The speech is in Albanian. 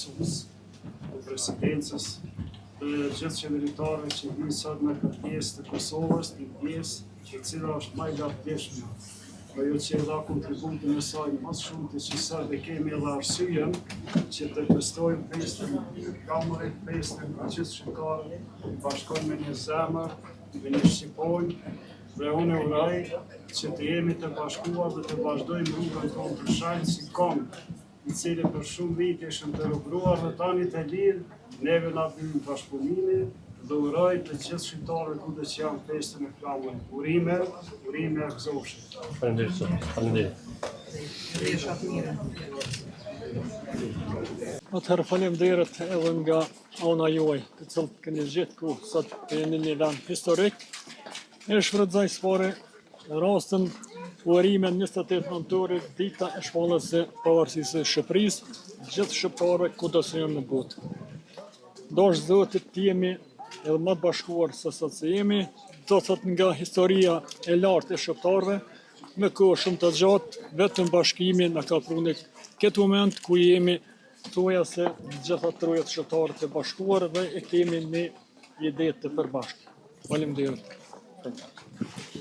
përfaqësues të presidencës, të gjithë qeveritarëve që vinë sot në këtë pjesë të Kosovës, një pjesë e cila është më e gatishme. Ajo që e dha kontributin e saj më shumë të që sot dhe kemi edhe arsyen që të festojmë festën Kamërit, festën të gjithë shqiptarët, bashkojmë me një zemër, me një shqiponjë, dhe unë e uraj që të jemi të bashkuar dhe të vazhdojmë rrugën tonë të shanjë si kom, i cili për shumë vite ishëm të rrugruar dhe tani të lidh, neve na bëjmë bashkëpunimi dhe uraj të gjithë shqiptarëve kudo që janë festën e Kamërit. Urime gëzofshit. Faleminderit. Atëherë faleminderit edhe nga ana juaj, të cilët keni gjetë ku sot jeni një vend historik. E shfrytëzoj së rastin urimin 28 nëntorit, dita e shpalljes së pavarësisë së Shqipërisë, gjithë shqiptarëve kudo që janë në botë. Ndosh Zotit të jemi edhe më të bashkuar se sot se jemi, do thot nga historia e lartë e shqiptarëve, me kohë shumë të gjatë, vetëm bashkimi na ka prunë këtë moment ku jemi thuja se gjitha trojet shqiptarët të bashkuar dhe e kemi një ide të përbashkët. Faleminderit.